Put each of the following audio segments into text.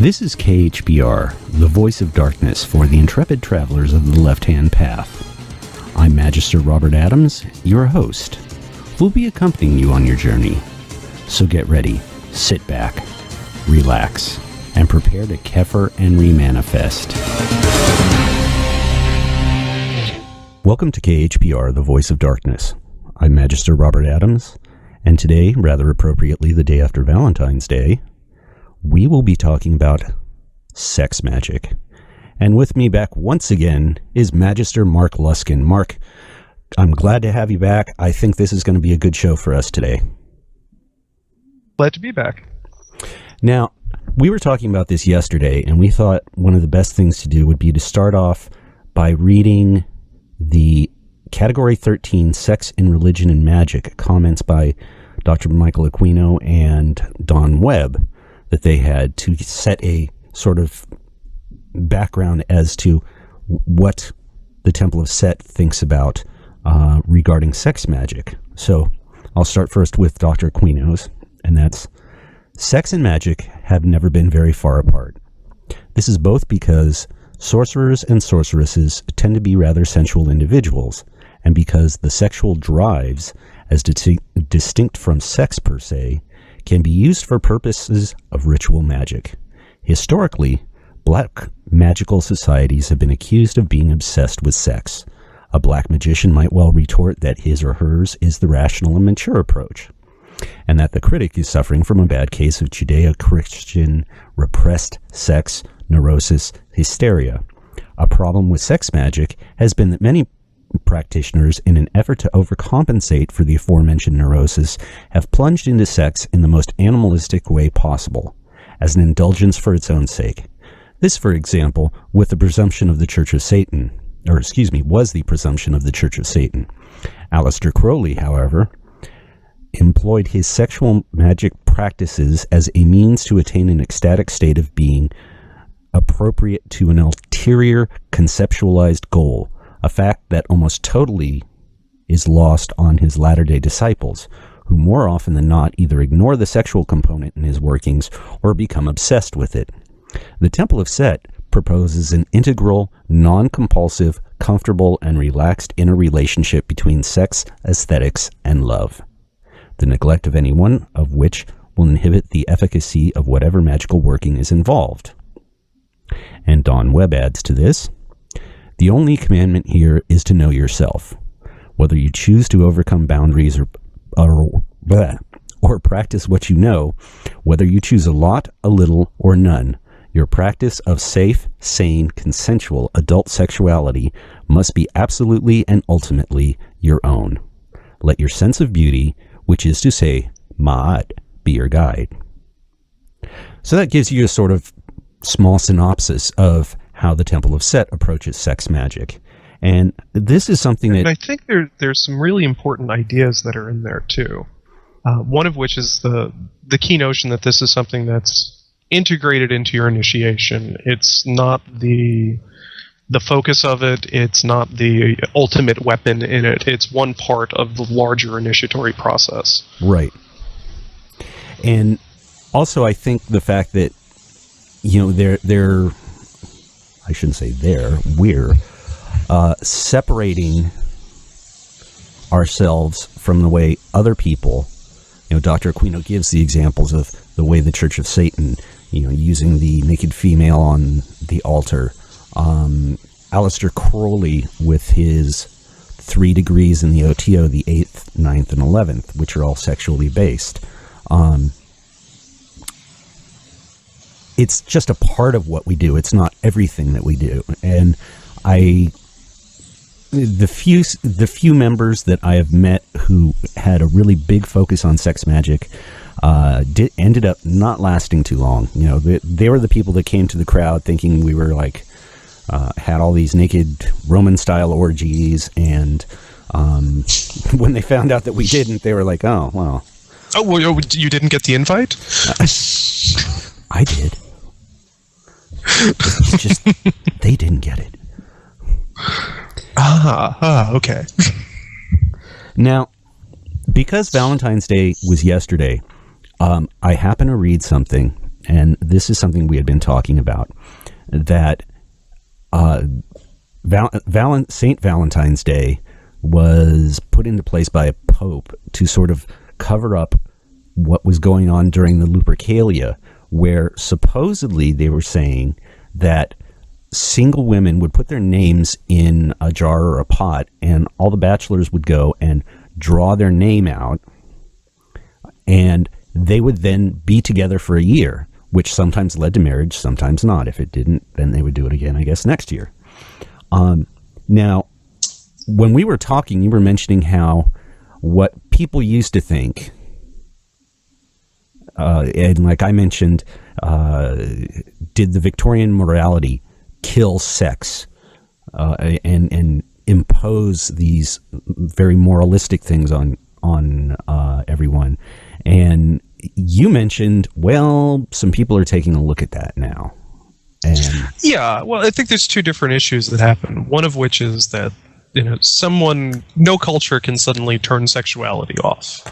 This is KHPR, the voice of darkness for the intrepid travelers of the left-hand path. I'm Magister Robert Adams, your host. We'll be accompanying you on your journey. So get ready, sit back, relax, and prepare to Kefir and remanifest. Welcome to KHPR, the voice of darkness. I'm Magister Robert Adams, and today, rather appropriately the day after Valentine's Day, we will be talking about sex magic. And with me back once again is Magister Mark Luskin. Mark, I'm glad to have you back. I think this is going to be a good show for us today. Glad to be back. Now, we were talking about this yesterday, and we thought one of the best things to do would be to start off by reading the Category 13, Sex in Religion and Magic, comments by Dr. Michael Aquino and Don Webb that they had to set a sort of background as to what the Temple of Set thinks about regarding sex magic. So I'll start first with Dr. Aquino's, and that's: sex and magic have never been very far apart. This is both because sorcerers and sorceresses tend to be rather sensual individuals, and because the sexual drives, as distinct from sex per se, can be used for purposes of ritual magic. Historically, black magical societies have been accused of being obsessed with sex. A black magician might well retort that his or hers is the rational and mature approach, and that the critic is suffering from a bad case of Judeo-Christian repressed sex neurosis hysteria. A problem with sex magic has been that many practitioners, in an effort to overcompensate for the aforementioned neurosis, have plunged into sex in the most animalistic way possible, as an indulgence for its own sake. This, for example, was the presumption of the Church of Satan. Aleister Crowley, however, employed his sexual magic practices as a means to attain an ecstatic state of being appropriate to an ulterior conceptualized goal, a fact that almost totally is lost on his latter-day disciples, who more often than not either ignore the sexual component in his workings or become obsessed with it. The Temple of Set proposes an integral, non-compulsive, comfortable, and relaxed inner relationship between sex, aesthetics, and love, the neglect of any one of which will inhibit the efficacy of whatever magical working is involved. And Don Webb adds to this: the only commandment here is to know yourself. Whether you choose to overcome boundaries or practice what you know, whether you choose a lot, a little, or none, your practice of safe, sane, consensual adult sexuality must be absolutely and ultimately your own. Let your sense of beauty, which is to say, Ma'at, be your guide. So that gives you a sort of small synopsis of how the Temple of Set approaches sex magic. And this is something that... And I think there's some really important ideas that are in there, too. One of which is the key notion that this is something that's integrated into your initiation. It's not the focus of it. It's not the ultimate weapon in it. It's one part of the larger initiatory process. Right. And also I think the fact that, you know, we're separating ourselves from the way other people, you know, Dr. Aquino gives the examples of the way the Church of Satan, you know, using the naked female on the altar. Aleister Crowley with his 3 degrees in the OTO, the 8th, 9th, and 11th, which are all sexually based. It's just a part of what we do. It's not everything that we do. And the few members that I have met who had a really big focus on sex magic ended up not lasting too long. You know, they were the people that came to the crowd thinking we were like, had all these naked Roman-style orgies, and when they found out that we didn't, they were like, oh, well. Oh, well, you didn't get the invite? I did. It's just they didn't get it. Okay. Now, because Valentine's Day was yesterday, I happened to read something and this is something we had been talking about, that St. Valentine's Day was put into place by a pope to sort of cover up what was going on during the Lupercalia, where supposedly they were saying that single women would put their names in a jar or a pot, and all the bachelors would go and draw their name out, and they would then be together for a year, which sometimes led to marriage, sometimes not. If it didn't, then they would do it again, I guess, next year. Now, when we were talking, you were mentioning how what people used to think, and like I mentioned, did the Victorian morality kill sex and impose these very moralistic things on everyone? And you mentioned, well, some people are taking a look at that now. And yeah, well, I think there's two different issues that happen. One of which is that, no culture can suddenly turn sexuality off.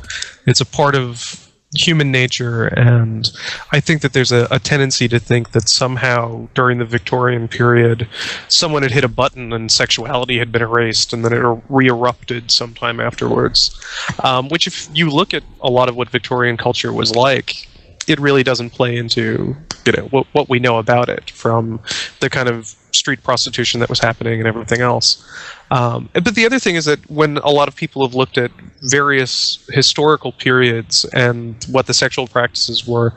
It's a part of human nature, and I think that there's a tendency to think that somehow during the Victorian period someone had hit a button and sexuality had been erased, and then it re-erupted sometime afterwards, which if you look at a lot of what Victorian culture was like, it really doesn't play into what we know about it, from the kind of street prostitution that was happening and everything else. But the other thing is that when a lot of people have looked at various historical periods and what the sexual practices were,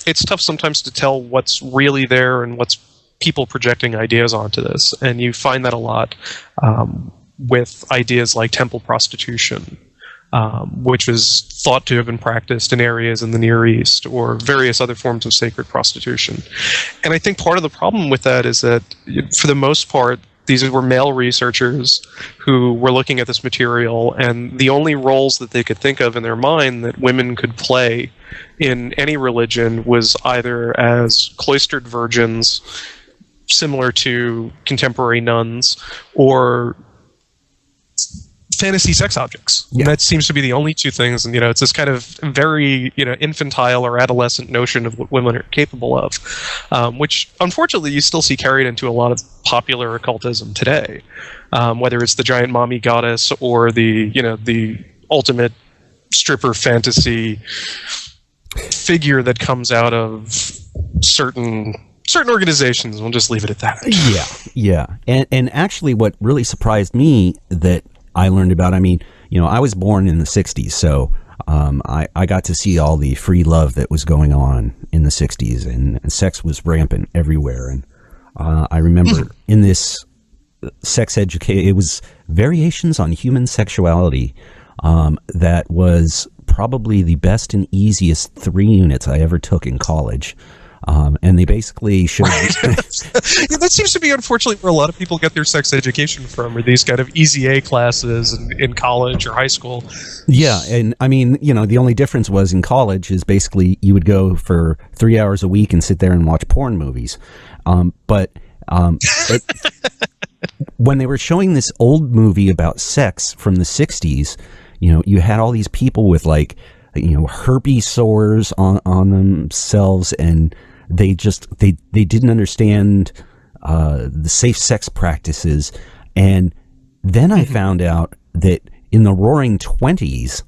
it's tough sometimes to tell what's really there and what's people projecting ideas onto this. And you find that a lot with ideas like temple prostitution, which was thought to have been practiced in areas in the Near East, or various other forms of sacred prostitution. And I think part of the problem with that is that, for the most part, these were male researchers who were looking at this material, and the only roles that they could think of in their mind that women could play in any religion was either as cloistered virgins, similar to contemporary nuns, or fantasy sex objects. Yeah. That seems to be the only two things, and it's this kind of very infantile or adolescent notion of what women are capable of, which unfortunately you still see carried into a lot of popular occultism today, whether it's the giant mommy goddess or the ultimate stripper fantasy figure that comes out of certain organizations. We'll just leave it at that. Yeah. And actually, what really surprised me that I learned about, I was born in the 60s, so I got to see all the free love that was going on in the 60s, and sex was rampant everywhere. And I remember in this sex education, it was Variations on Human Sexuality, that was probably the best and easiest 3 units I ever took in college. And they basically showed... Yeah, that seems to be, unfortunately, where a lot of people get their sex education from, are these kind of easy A classes in college or high school. Yeah, and the only difference was in college is basically you would go for 3 hours a week and sit there and watch porn movies. When they were showing this old movie about sex from the 60s, you had all these people with herpes sores on themselves, and they didn't understand the safe sex practices. And then I found out that in the Roaring 20s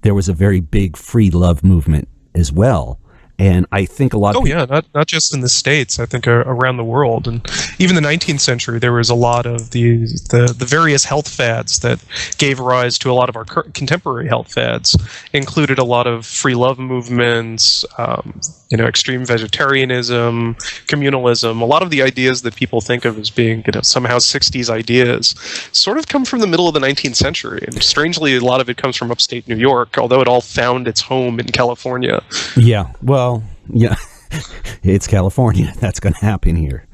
there was a very big free love movement as well. And I think a lot of not just in the States, I think around the world. And even the 19th century, there was a lot of the various health fads that gave rise to a lot of our contemporary health fads, included a lot of free love movements, extreme vegetarianism, communalism. A lot of the ideas that people think of as being somehow 60s ideas sort of come from the middle of the 19th century. And strangely, a lot of it comes from upstate New York, although it all found its home in California. Yeah, well, yeah, it's California. That's going to happen here.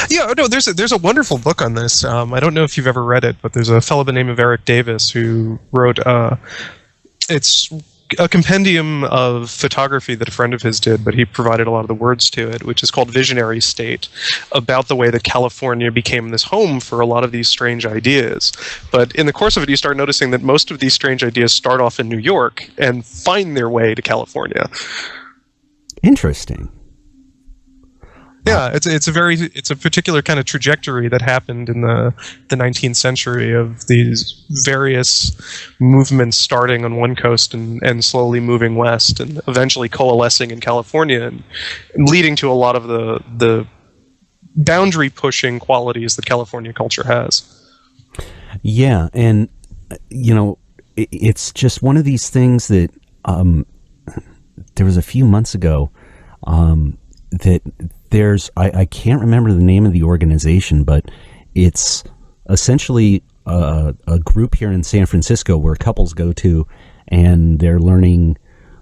Yeah, no, there's a wonderful book on this. I don't know if you've ever read it, but there's a fellow by the name of Eric Davis who wrote, it's a compendium of photography that a friend of his did, but he provided a lot of the words to it, which is called Visionary State, about the way that California became this home for a lot of these strange ideas. But in the course of it, you start noticing that most of these strange ideas start off in New York and find their way to California. Interesting. Yeah, it's a particular kind of trajectory that happened in the 19th century of these various movements starting on one coast and slowly moving west and eventually coalescing in California and leading to a lot of the boundary pushing qualities that California culture has. Yeah, and it's just one of these things that there was a few months ago that I can't remember the name of the organization, but it's essentially a group here in San Francisco where couples go to, and they're learning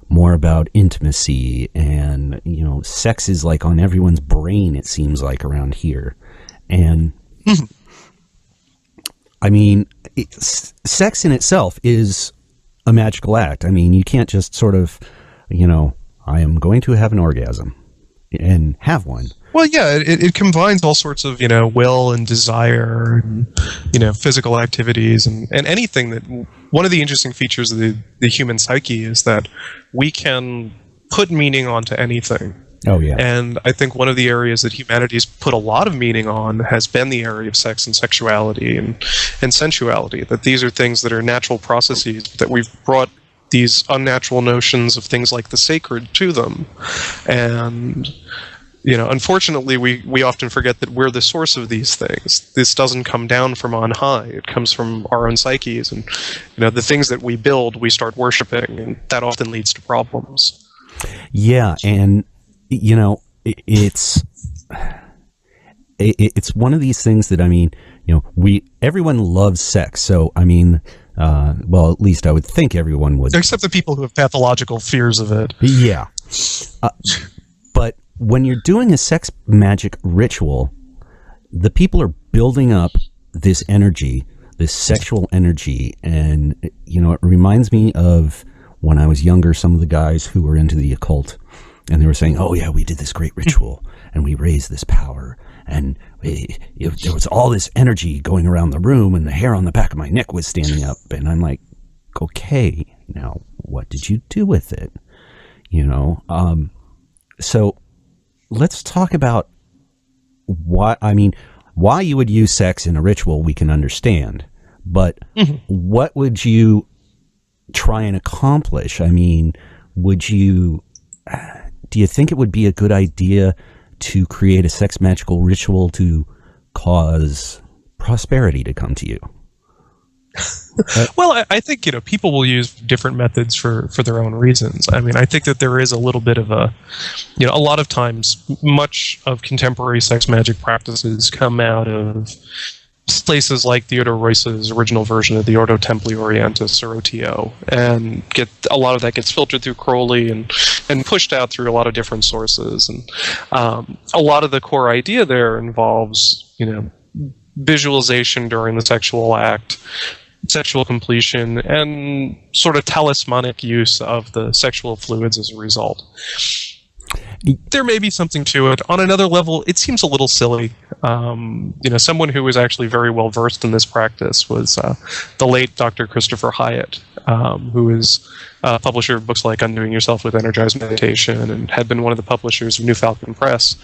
more about intimacy, and sex is like on everyone's brain, it seems like, around here. And I mean, sex in itself is a magical act. I mean, you can't just sort of, I am going to have an orgasm and have one. Well, yeah, it combines all sorts of, will and desire and, physical activities and anything that... One of the interesting features of the human psyche is that we can put meaning onto anything. Oh, yeah. And I think one of the areas that humanity's put a lot of meaning on has been the area of sex and sexuality and sensuality, that these are things that are natural processes, that we've brought these unnatural notions of things like the sacred to them. And... unfortunately, we often forget that we're the source of these things. This doesn't come down from on high. It comes from our own psyches. And, the things that we build, we start worshiping, and that often leads to problems. Yeah, and, it's one of these things that, I mean, everyone loves sex. So, I mean, well, at least I would think everyone would. Except the people who have pathological fears of it. Yeah. But when you're doing a sex magic ritual, the people are building up this energy, this sexual energy. And, it reminds me of when I was younger, some of the guys who were into the occult, and they were saying, oh, yeah, we did this great ritual and we raised this power. And there was all this energy going around the room, and the hair on the back of my neck was standing up. And I'm like, okay, now what did you do with it? So let's talk about why you would use sex in a ritual. We can understand, but what would you try and accomplish? I mean, do you think it would be a good idea to create a sex magical ritual to cause prosperity to come to you? Well, I think, people will use different methods for their own reasons. I mean, I think that there is a little bit of a lot of times, much of contemporary sex magic practices come out of places like Theodore Royce's original version of the Ordo Templi Orientis, or OTO, and a lot of that gets filtered through Crowley and pushed out through a lot of different sources. And a lot of the core idea there involves, visualization during the sexual act, sexual completion, and sort of talismanic use of the sexual fluids as a result. There may be something to it. On another level, it seems a little silly. Someone who was actually very well versed in this practice was the late Dr. Christopher Hyatt, who is a publisher of books like Undoing Yourself with Energized Meditation, and had been one of the publishers of New Falcon Press.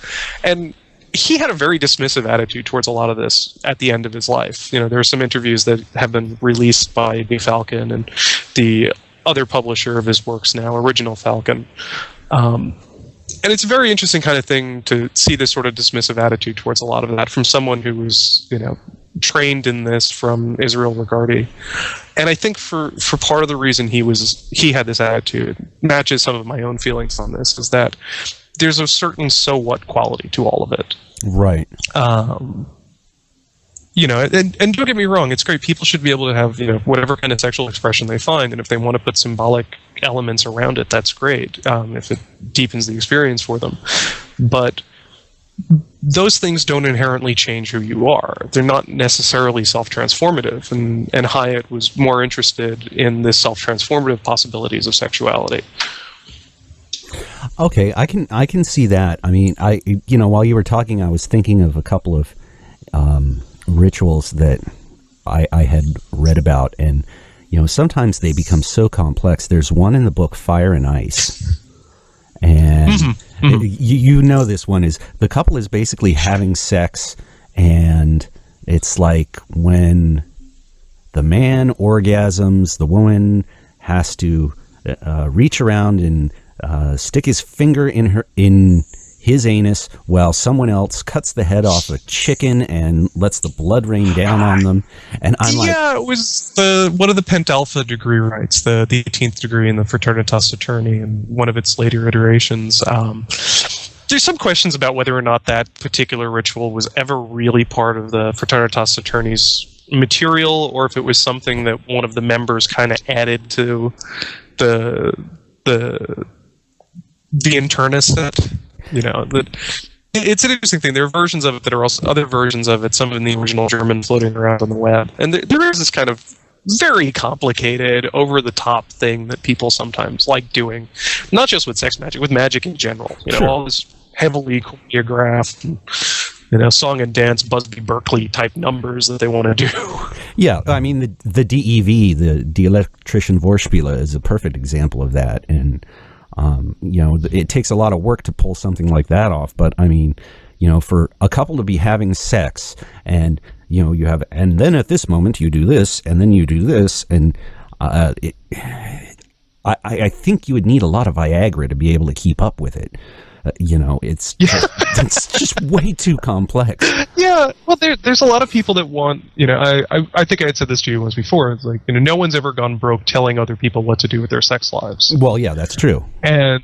And he had a very dismissive attitude towards a lot of this at the end of his life. There are some interviews that have been released by New Falcon and the other publisher of his works now, Original Falcon. And it's a very interesting kind of thing to see this sort of dismissive attitude towards a lot of that from someone who was, trained in this from Israel Regardie. And I think for part of the reason he had this attitude matches some of my own feelings on this, is that there's a certain so what quality to all of it. Right. And don't get me wrong, it's great. People should be able to have, whatever kind of sexual expression they find, and if they want to put symbolic elements around it, that's great, if it deepens the experience for them. But those things don't inherently change who you are. They're not necessarily self-transformative, and Hyatt was more interested in the self-transformative possibilities of sexuality. Okay, I can see that. I mean, while you were talking, I was thinking of a couple of rituals that I had read about, and sometimes they become so complex. There's one in the book Fire and Ice, And you know this one is the couple is basically having sex, and it's like when the man orgasms, the woman has to reach around and stick his finger in his anus while someone else cuts the head off a chicken and lets the blood rain down on them. And I'm like, yeah, it was one of the Pentalpha degree rites, the 18th degree in the Fraternitas Saturni, and one of its later iterations. There's some questions about whether or not that particular ritual was ever really part of the Fraternitas Saturni's material, or if it was something that one of the members kind of added to the internus set. You know, it's an interesting thing. There are versions of it that are also other versions of it, some in the original German floating around on the web. And there is this kind of very complicated, over-the-top thing that people sometimes like doing, not just with sex magic, with magic in general. You know, sure. All this heavily choreographed, song and dance, Busby Berkeley type numbers that they want to do. Yeah, I mean, the DEV, the Dielektrische Vorspiele, is a perfect example of that. And it takes a lot of work to pull something like that off. But I mean, for a couple to be having sex and, you have, and then at this moment you do this and then you do this. And I think you would need a lot of Viagra to be able to keep up with it. It's just way too complex. Yeah, well, there's a lot of people that want, I think I had said this to you once before. It's like, no one's ever gone broke telling other people what to do with their sex lives. Well, yeah, that's true. And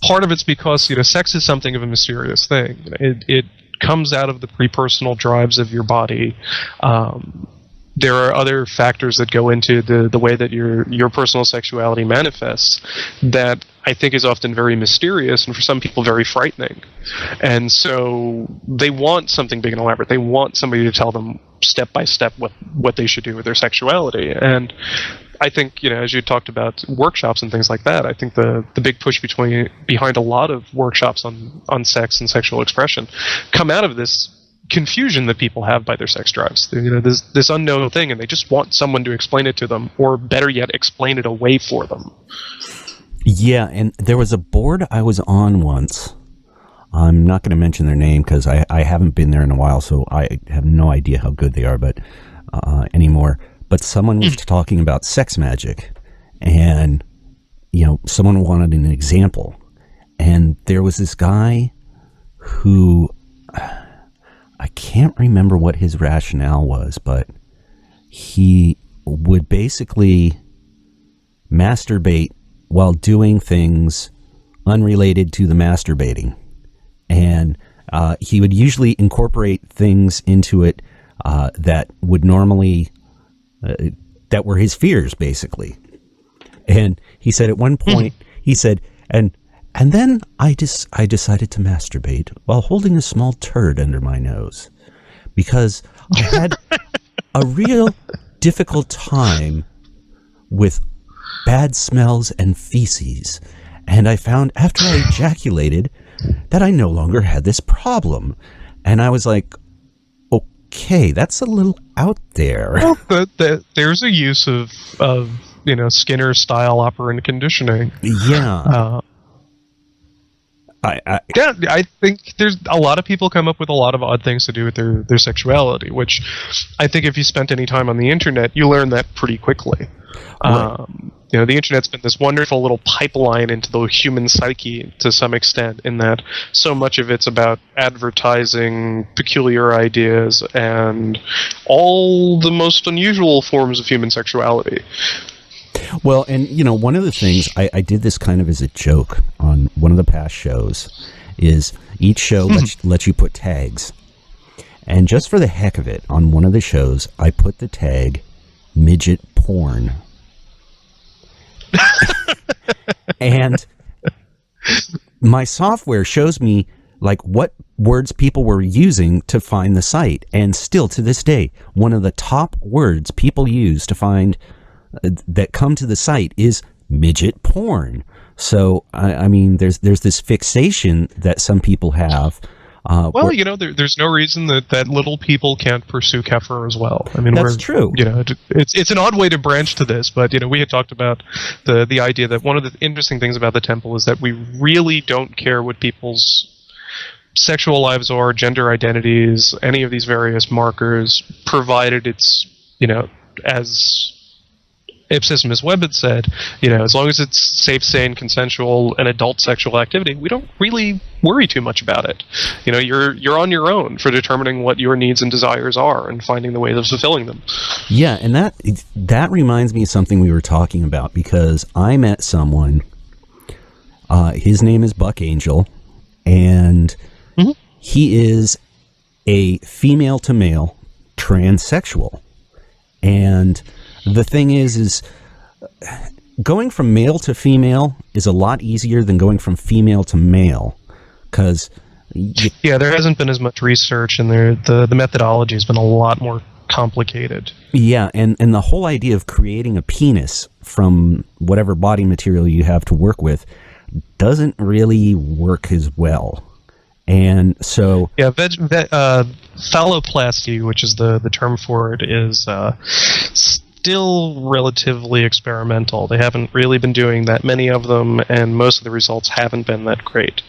part of it's because, sex is something of a mysterious thing. It comes out of the pre-personal drives of your body. There are other factors that go into the way that your personal sexuality manifests that I think is often very mysterious and for some people very frightening. And so they want something big and elaborate. They want somebody to tell them step by step what they should do with their sexuality. And I think, as you talked about workshops and things like that, I think the big push behind a lot of workshops on sex and sexual expression come out of this confusion that people have by their sex drives. There's this unknown thing, and they just want someone to explain it to them, or better yet, explain it away for them. Yeah, and there was a board I was on once. I'm not going to mention their name because I haven't been there in a while, so I have no idea how good they are, but anymore. But someone was talking about sex magic, and someone wanted an example, and there was this guy who, I can't remember what his rationale was, but he would basically masturbate while doing things unrelated to the masturbating. And he would usually incorporate things into it that would normally, that were his fears, basically. And he said at one point, he said, and then I decided to masturbate while holding a small turd under my nose because I had a real difficult time with bad smells and feces. And I found after I ejaculated that I no longer had this problem. And I was like, okay, that's a little out there. Well, there's a use of Skinner-style operant conditioning. Yeah. I think there's a lot of people come up with a lot of odd things to do with their sexuality, which I think if you spent any time on the internet, you learn that pretty quickly. Right. The internet's been this wonderful little pipeline into the human psyche to some extent, in that so much of it's about advertising peculiar ideas and all the most unusual forms of human sexuality. Well, and one of the things I did this kind of as a joke on one of the past shows is each show lets you put tags. And just for the heck of it, on one of the shows, I put the tag midget porn. And my software shows me like what words people were using to find the site. And still to this day, one of the top words people use to find that come to the site is midget porn. So I mean, there's this fixation that some people have Well, there's no reason that little people can't pursue Kefir as well. I mean, that's true. It's an odd way to branch to this, but we had talked about the idea that one of the interesting things about the temple is that we really don't care what people's sexual lives are, gender identities, any of these various markers, provided it's as Ipsis Miss Webb had said, as long as it's safe, sane, consensual, and adult sexual activity, we don't really worry too much about it. You're on your own for determining what your needs and desires are and finding the ways of fulfilling them. Yeah, and that reminds me of something we were talking about, because I met someone, his name is Buck Angel, and he is a female to male transsexual. And the thing is going from male to female is a lot easier than going from female to male, because there hasn't been as much research, and the methodology has been a lot more complicated. Yeah, and the whole idea of creating a penis from whatever body material you have to work with doesn't really work as well. And so phalloplasty, which is the term for it, is still relatively experimental. They haven't really been doing that many of them, and most of the results haven't been that great.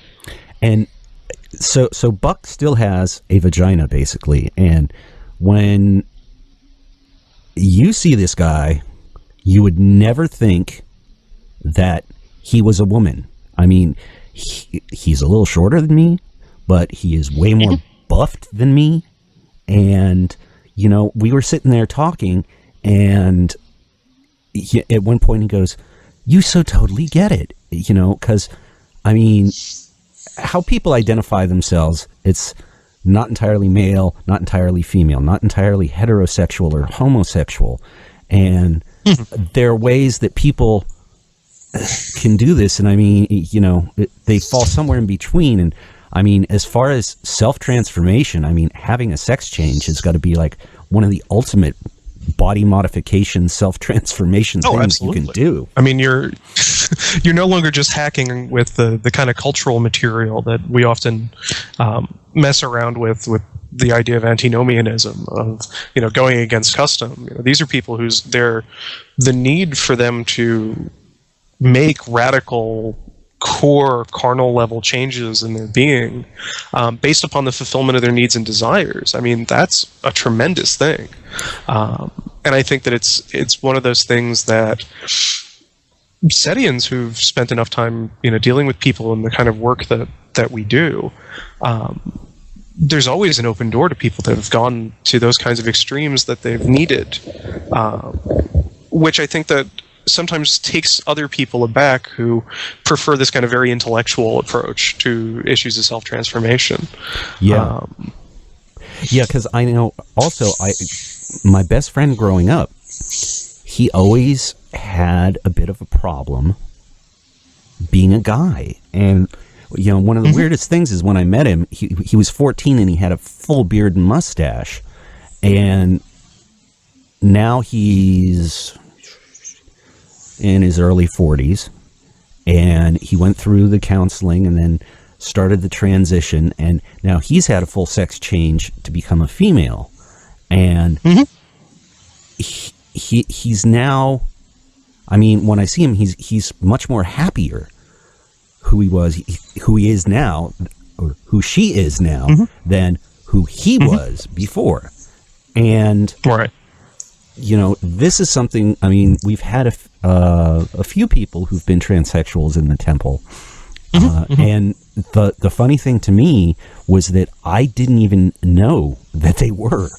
And so Buck still has a vagina, basically, and when you see this guy, you would never think that he was a woman. I mean, he's a little shorter than me, but he is way more buffed than me. And, we were sitting there talking, and at one point he goes, "You so totally get it." Because, I mean, how people identify themselves, it's not entirely male, not entirely female, not entirely heterosexual or homosexual. And there are ways that people can do this. And I mean, they fall somewhere in between. And I mean, as far as self-transformation, I mean, having a sex change has got to be like one of the ultimate body modification, self-transformation things absolutely. You can do. I mean, you're no longer just hacking with the kind of cultural material that we often mess around with the idea of antinomianism, of going against custom. These are people the need for them to make radical core carnal level changes in their being based upon the fulfillment of their needs and desires. I mean, that's a tremendous thing. And I think that it's one of those things that Setians who've spent enough time dealing with people and the kind of work that we do, there's always an open door to people that have gone to those kinds of extremes that they've needed, which I think that sometimes takes other people aback who prefer this kind of very intellectual approach to issues of self-transformation. Yeah. Because I know also my best friend growing up, he always had a bit of a problem being a guy. And one of the weirdest things is when I met him, he was 14 and he had a full beard and mustache. And now he's in his early 40s, and he went through the counseling and then started the transition, and now he's had a full sex change to become a female. And he's now, I mean, when I see him, he's much more happier who he is now, or who she is now, than who he was before. And right. This is something, I mean, we've had a few people who've been transsexuals in the temple. And the funny thing to me was that I didn't even know that they were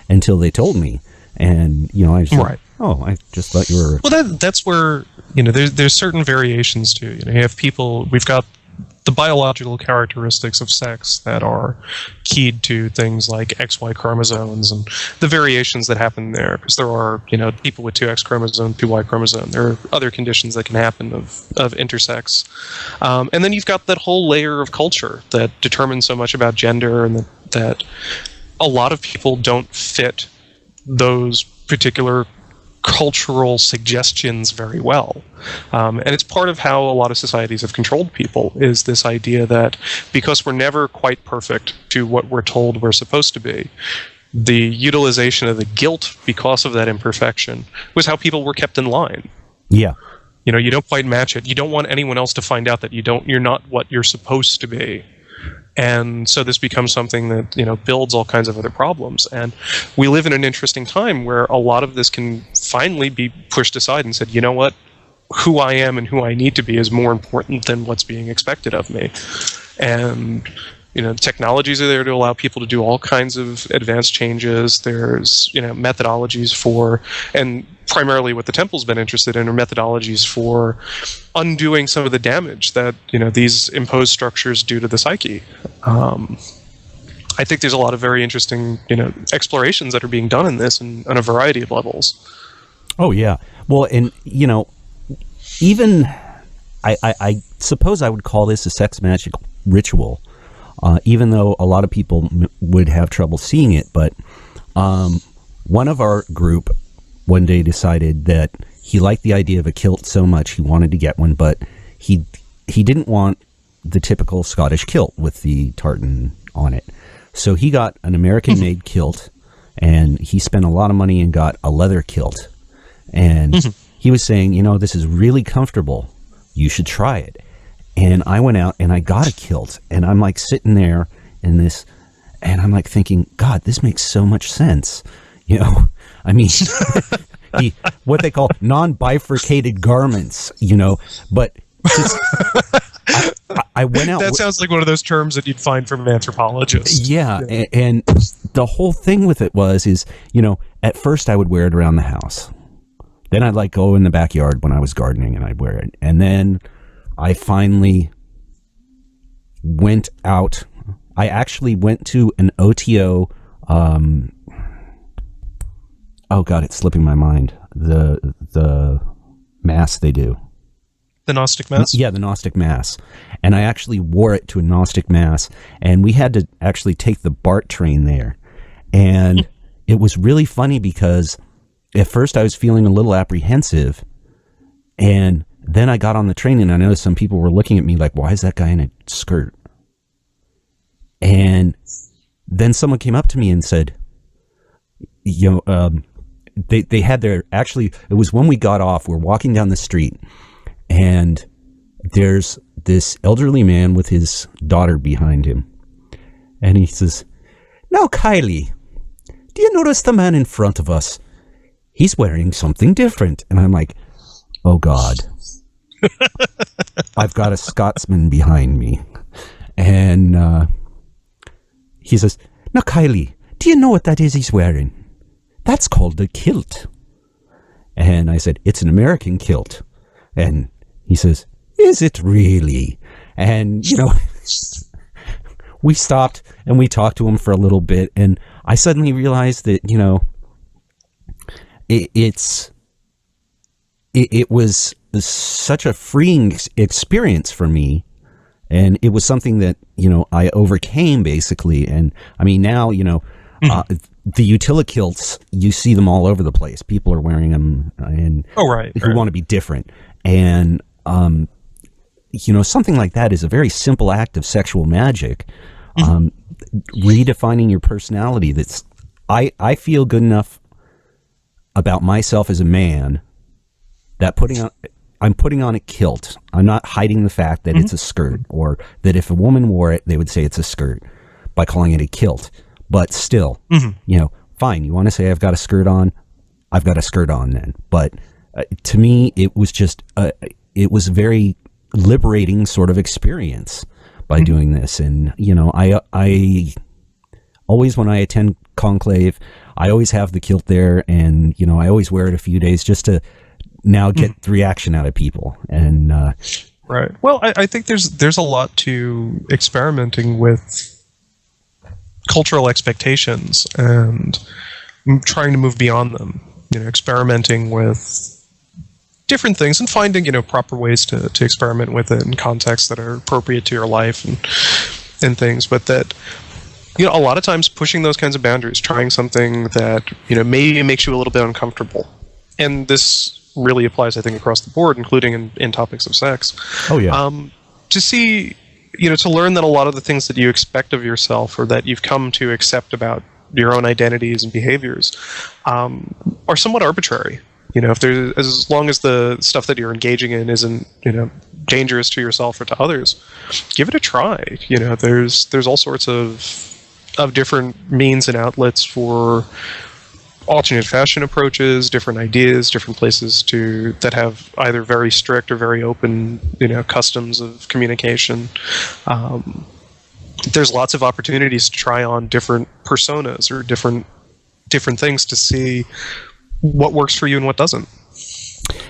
until they told me. And, I just right. I just thought you were... Well, that's where, there's certain variations too. You have people, we've got the biological characteristics of sex that are keyed to things like XY chromosomes and the variations that happen there, because there are, people with 2X chromosome, 2Y chromosome. There are other conditions that can happen of intersex. And then you've got that whole layer of culture that determines so much about gender, and that a lot of people don't fit those particular cultural suggestions very well. And it's part of how a lot of societies have controlled people, is this idea that because we're never quite perfect to what we're told we're supposed to be, the utilization of the guilt because of that imperfection was how people were kept in line. Yeah. You know, you don't quite match it. You don't want anyone else to find out that you're not what you're supposed to be. And so this becomes something that, you know, builds all kinds of other problems. And we live in an interesting time where a lot of this can finally be pushed aside and said, you know what, who I am and who I need to be is more important than what's being expected of me. And, you know, technologies are there to allow people to do all kinds of advanced changes. There's, you know, methodologies for, and primarily what the temple's been interested in are methodologies for undoing some of the damage that, you know, these imposed structures do to the psyche. I think there's a lot of very interesting, you know, explorations that are being done in this and on a variety of levels. Oh, yeah. Well, and, you know, even I suppose I would call this a sex magic ritual, even though a lot of people would have trouble seeing it. But one of our group one day decided that he liked the idea of a kilt so much he wanted to get one, but he didn't want the typical Scottish kilt with the tartan on it. So he got an American-made kilt, and he spent a lot of money and got a leather kilt. And he was saying, you know, this is really comfortable. You should try it. And I went out and I got a kilt, and I'm like sitting there in this, and I'm like thinking, God, this makes so much sense. You know, I mean, what they call non-bifurcated garments, you know, but just, I went out. That sounds like one of those terms that you'd find from an anthropologist. Yeah. And the whole thing with it is, you know, at first I would wear it around the house. Then I'd like go in the backyard when I was gardening and I'd wear it. And then I finally went out. I actually went to an OTO, oh God, it's slipping my mind. The mass they do. The Gnostic Mass? Yeah, the Gnostic Mass. And I actually wore it to a Gnostic Mass, and we had to actually take the BART train there. And it was really funny because at first I was feeling a little apprehensive, and then I got on the train and I noticed some people were looking at me like, why is that guy in a skirt? And then someone came up to me and said, you know, they had their, actually, it was when we got off, we're walking down the street, and there's this elderly man with his daughter behind him. And he says, now, Kylie, do you notice the man in front of us? He's wearing something different. And I'm like, oh God, I've got a Scotsman behind me. And he says, now, Kylie, do you know what that is he's wearing? That's called a kilt. And I said, it's an American kilt. And he says, is it really? And, you know, we stopped and we talked to him for a little bit. And I suddenly realized that, you know, it was such a freeing experience for me. And it was something that, you know, I overcame basically. And I mean, now, you know, the utility-kilts, you see them all over the place. People are wearing them and who want to be different. And, you know, something like that is a very simple act of sexual magic. Redefining your personality. That's, I feel good enough about myself as a man that I'm putting on a kilt. I'm not hiding the fact that it's a skirt, or that if a woman wore it, they would say it's a skirt by calling it a kilt. But still, you know, fine. You want to say I've got a skirt on? I've got a skirt on then. But to me, it was just, it was a very liberating sort of experience by doing this. And, you know, I always, when I attend conclave, I always have the kilt there, and, you know, I always wear it a few days just to now get the reaction out of people. And right. Well, I think there's a lot to experimenting with cultural expectations and trying to move beyond them. You know, experimenting with different things and finding, you know, proper ways to experiment with it in contexts that are appropriate to your life and things. But that, you know, a lot of times pushing those kinds of boundaries, trying something that, you know, maybe makes you a little bit uncomfortable, and this really applies, I think, across the board, including in topics of sex. Oh, yeah. To see, to learn that a lot of the things that you expect of yourself or that you've come to accept about your own identities and behaviors are somewhat arbitrary. If there's, as long as the stuff that you're engaging in isn't, dangerous to yourself or to others, give it a try. There's all sorts of different means and outlets for alternate fashion approaches, different ideas, different places that have either very strict or very open, customs of communication. There's lots of opportunities to try on different personas or different things to see what works for you and what doesn't.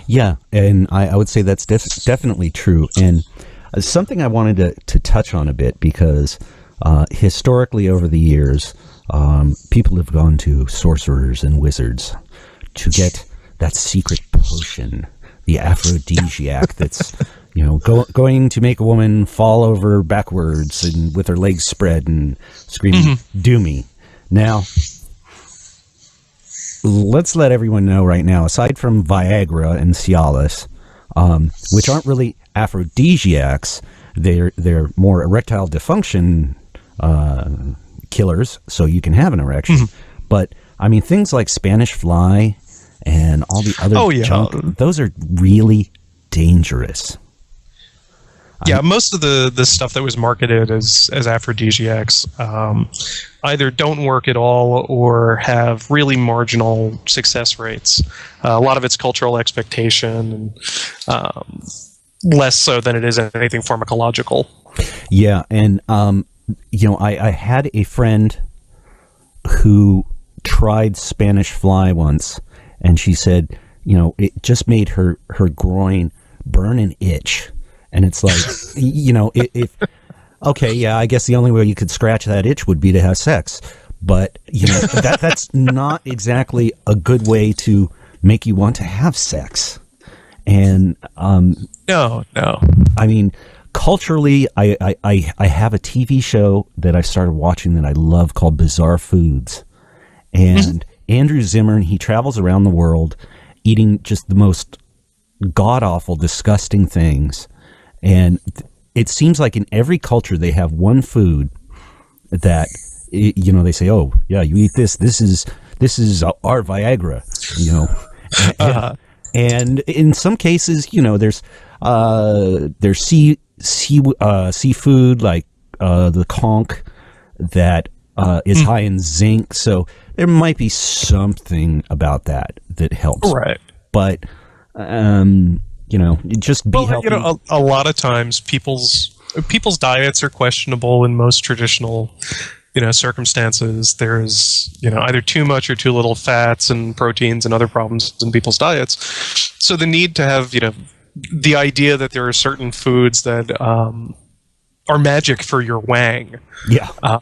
Yeah, and I would say that's definitely true. And something I wanted to touch on a bit, because historically over the years, people have gone to sorcerers and wizards to get that secret potion, the aphrodisiac that's, going to make a woman fall over backwards and with her legs spread and screaming, "Do me." Now, let's let everyone know right now, aside from Viagra and Cialis, which aren't really aphrodisiacs, they're more erectile dysfunction killers, so you can have an erection. But I mean, things like Spanish fly and all the other junk, those are really dangerous. Yeah, most of the stuff that was marketed as aphrodisiacs either don't work at all or have really marginal success rates. A lot of it's cultural expectation, and less so than it is anything pharmacological. Yeah, and I had a friend who tried Spanish fly once, and she said, it just made her groin burn and itch. And it's like, if okay, yeah, I guess the only way you could scratch that itch would be to have sex. But, that's not exactly a good way to make you want to have sex. And No. I mean, culturally, I have a TV show that I started watching that I love called Bizarre Foods. And Andrew Zimmern, he travels around the world eating just the most god-awful, disgusting things. And it seems like in every culture they have one food that, they say, "Oh, yeah, you eat this. This is our Viagra," And in some cases, there's seafood like the conch that is high in zinc. So there might be something about that helps. Right. But just be healthy. A lot of times people's diets are questionable in most traditional, circumstances. There's, either too much or too little fats and proteins and other problems in people's diets. So the need to have, the idea that there are certain foods that are magic for your wang. Yeah.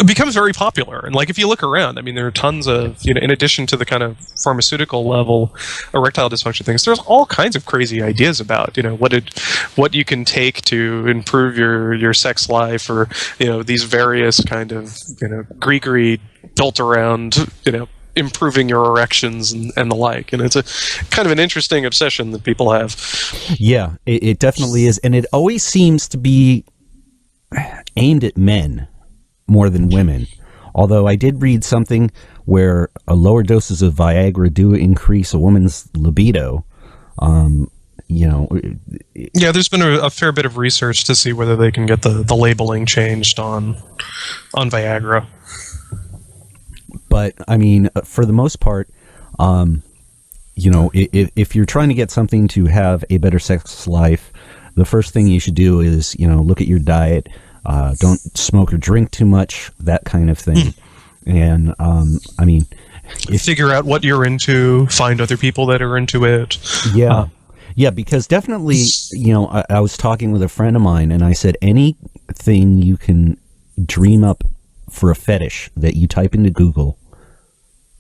It becomes very popular. And if you look around, I mean, there are tons of, in addition to the kind of pharmaceutical level erectile dysfunction things, there's all kinds of crazy ideas about, what you can take to improve your sex life, or, these various kind of, Greekery built around, improving your erections and the like. And it's a kind of an interesting obsession that people have. Yeah, it definitely is. And it always seems to be aimed at men more than women. Although I did read something where lower doses of Viagra do increase a woman's libido. Yeah, there's been a fair bit of research to see whether they can get the labeling changed on Viagra. But I mean, for the most part, if you're trying to get something to have a better sex life, the first thing you should do is, look at your diet. Don't smoke or drink too much, that kind of thing. And, I mean... figure out what you're into, find other people that are into it. Yeah. Yeah, because definitely, I was talking with a friend of mine, and I said, anything you can dream up for a fetish that you type into Google,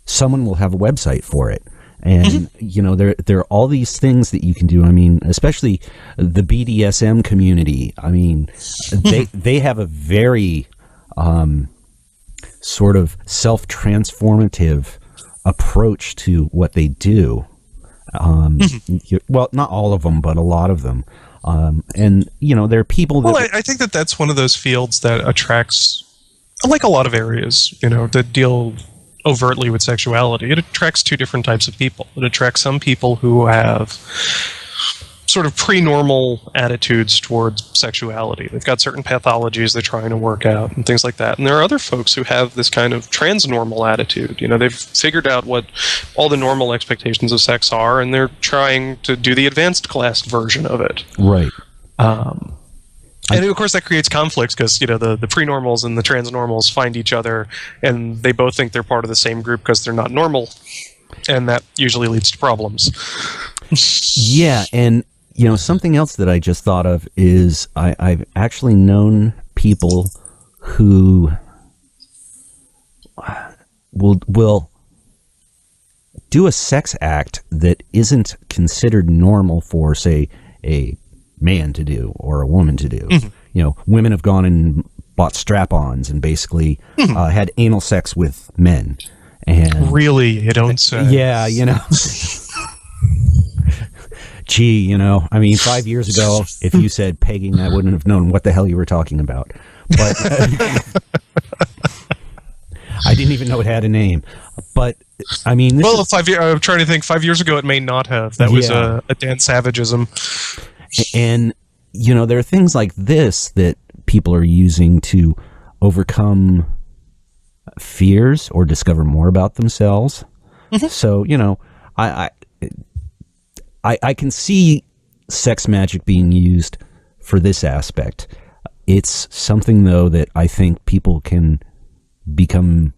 someone will have a website for it. And, there are all these things that you can do. I mean, especially the BDSM community. I mean, they have a very sort of self-transformative approach to what they do. Well, not all of them, but a lot of them. And, there are people that... Well, I think that's one of those fields that attracts, like a lot of areas, that deal overtly with sexuality. It attracts two different types of people. It attracts some people who have sort of pre-normal attitudes towards sexuality. They've got certain pathologies they're trying to work out and things like that. And there are other folks who have this kind of transnormal attitude. They've figured out what all the normal expectations of sex are, and they're trying to do the advanced class version of it. Right. And of course that creates conflicts because, the pre-normals and the transnormals find each other and they both think they're part of the same group because they're not normal. And that usually leads to problems. Yeah, and something else that I just thought of is I've actually known people who will do a sex act that isn't considered normal for, say, a man to do or a woman to do. Mm-hmm. Women have gone and bought strap-ons and basically had anal sex with men. And really, you don't say. Yeah, Gee, 5 years ago, if you said pegging, I wouldn't have known what the hell you were talking about. But I didn't even know it had a name. But, I'm trying to think. 5 years ago, it may not have. That was a Dan Savageism. And, there are things like this that people are using to overcome fears or discover more about themselves. Mm-hmm. So, I can see sex magic being used for this aspect. It's something, though, that I think people can become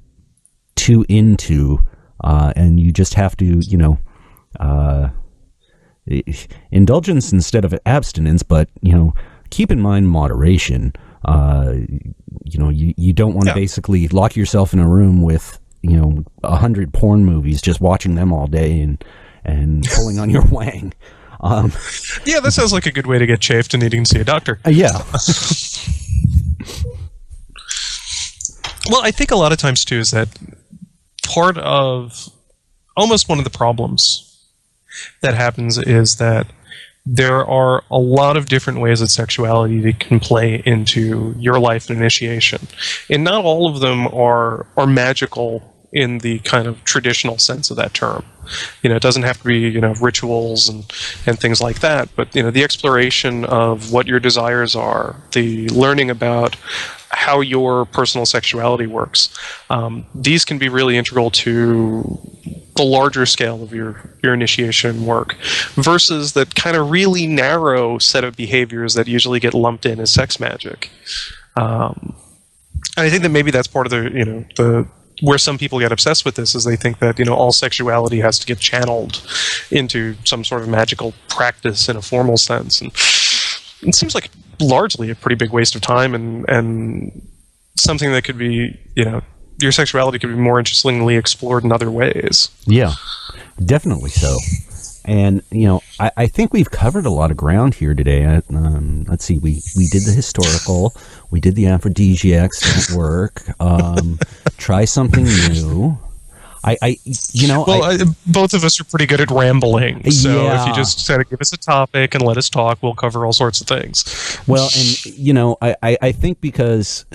too into, and you just have to, indulgence instead of abstinence, but, keep in mind moderation. You don't want to basically lock yourself in a room with, 100 porn movies, just watching them all day and pulling on your wang. That sounds like a good way to get chafed and needing to see a doctor. Yeah. Well, I think a lot of times, too, is that part of almost one of the problems that happens is that there are a lot of different ways that sexuality can play into your life and initiation. And not all of them are magical in the kind of traditional sense of that term. It doesn't have to be, rituals and things like that, but, the exploration of what your desires are, the learning about how your personal sexuality works, these can be really integral to the larger scale of your initiation work versus that kind of really narrow set of behaviors that usually get lumped in as sex magic. And I think that maybe that's part of the where some people get obsessed with this is they think that all sexuality has to get channeled into some sort of magical practice in a formal sense, and it seems like largely a pretty big waste of time and something that could be your sexuality could be more interestingly explored in other ways. Yeah, definitely so. And, I think we've covered a lot of ground here today. Let's see, we did the historical, we did the aphrodisiacs at work, try something new. Both of us are pretty good at rambling. So if you just kind of give us a topic and let us talk, we'll cover all sorts of things. Well, and, I think because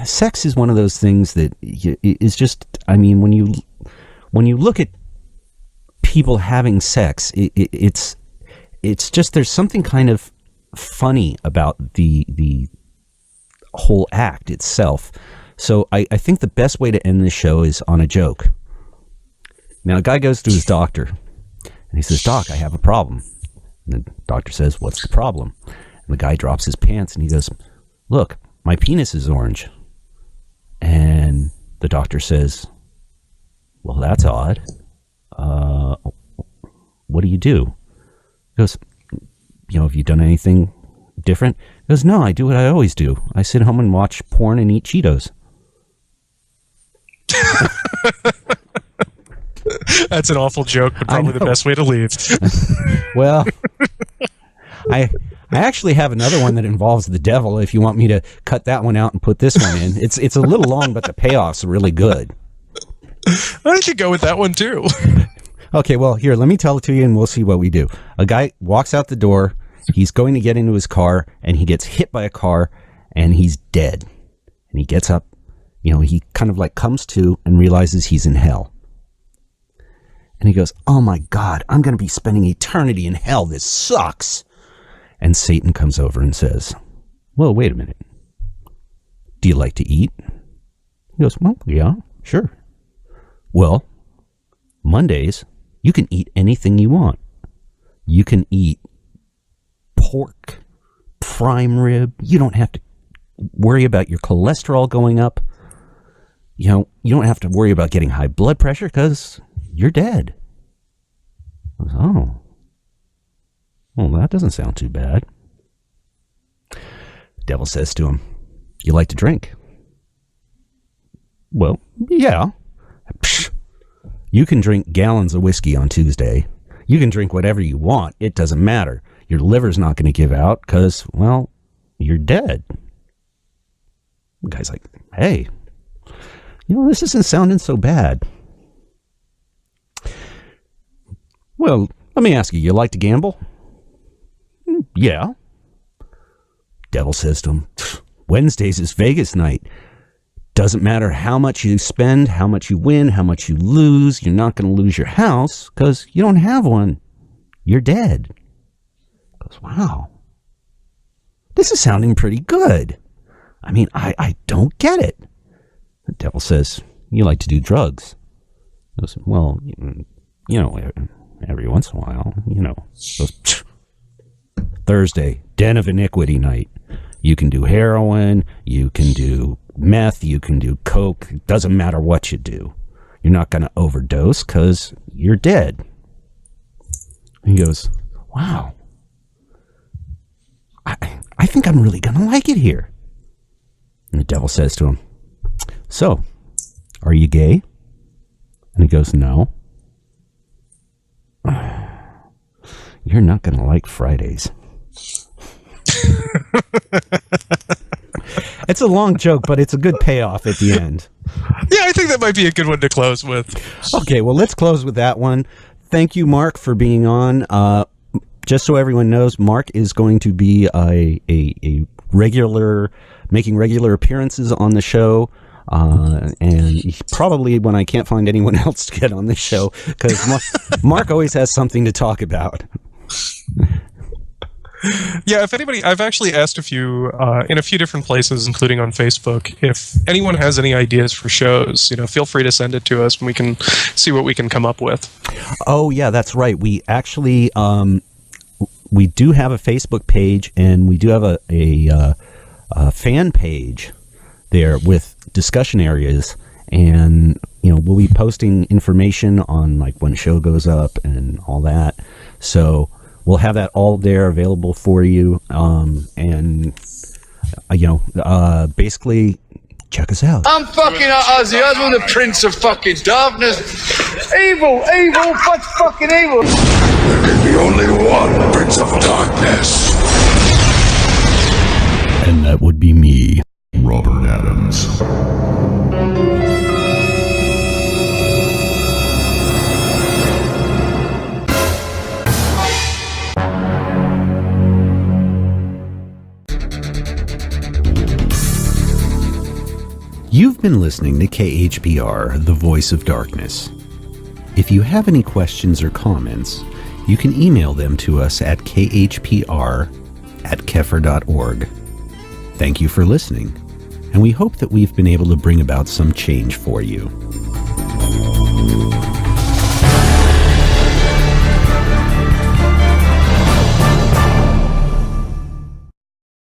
sex is one of those things that is just, when you look at people having sex, it's just, there's something kind of funny about the whole act itself. So I think the best way to end this show is on a joke. Now, a guy goes to his doctor and he says, "Doc, I have a problem." And the doctor says, "What's the problem?" And the guy drops his pants and he goes, "Look, my penis is orange." And the doctor says, "Well, that's odd. What do you do?" He goes, "Have you done anything different?" He goes, "No, I do what I always do. I sit home and watch porn and eat Cheetos." That's an awful joke, but probably the best way to leave. Well, I actually have another one that involves the devil, if you want me to cut that one out and put this one in. It's a little long, but the payoff's really good. I could go with that one, too. Okay, well, here, let me tell it to you and we'll see what we do. A guy walks out the door. He's going to get into his car and he gets hit by a car and he's dead. And he gets up, he kind of like comes to and realizes he's in hell. And he goes, oh my God, I'm going to be spending eternity in hell. This sucks. And Satan comes over and says, well, wait a minute. Do you like to eat? He goes, well, yeah, sure. Well, Mondays, you can eat anything you want. You can eat pork, prime rib. You don't have to worry about your cholesterol going up. You don't have to worry about getting high blood pressure because you're dead. Oh. Well, that doesn't sound too bad. Devil says to him, you like to drink? Well, yeah. Psh, you can drink gallons of whiskey on Tuesday. You can drink whatever you want. It doesn't matter. Your liver's not going to give out because, well, you're dead. The guy's like, hey, this isn't sounding so bad. Well, let me ask you, you like to gamble? Yeah. Devil says to him, Wednesdays is Vegas night. Doesn't matter how much you spend, how much you win, how much you lose. You're not going to lose your house because you don't have one. You're dead. He goes, wow. This is sounding pretty good. I mean, I don't get it. The devil says, you like to do drugs. He goes, well, every once in a while, Goes, Thursday, den of iniquity night. You can do heroin, you can do meth, you can do coke. It doesn't matter what you do. You're not going to overdose because you're dead. He goes, wow. I think I'm really going to like it here. And the devil says to him, so, are you gay? And he goes, no. You're not going to like Fridays. It's a long joke, but it's a good payoff at the end. Yeah, I think that might be a good one to close with. Okay, well, let's close with that one. Thank you, Mark, for being on. Just so everyone knows, Mark is going to be a regular, making regular appearances on the show. And probably when I can't find anyone else to get on the show, because Mark always has something to talk about. Yeah, if anybody, I've actually asked in a few different places, including on Facebook, if anyone has any ideas for shows, feel free to send it to us and we can see what we can come up with. Oh, yeah, that's right. We actually, we do have a Facebook page and we do have a fan page there with discussion areas, and we'll be posting information on like when a show goes up and all that. So we'll have that all there available for you, basically check us out. I'm fucking Ozzy Osbourne, the Prince of fucking Darkness. Evil, fucking evil. There can be only one Prince of Darkness, and that would be me, Robert Adams. You've been listening to KHPR, the Voice of Darkness. If you have any questions or comments, you can email them to us at khpr@kefir.org. Thank you for listening, and we hope that we've been able to bring about some change for you.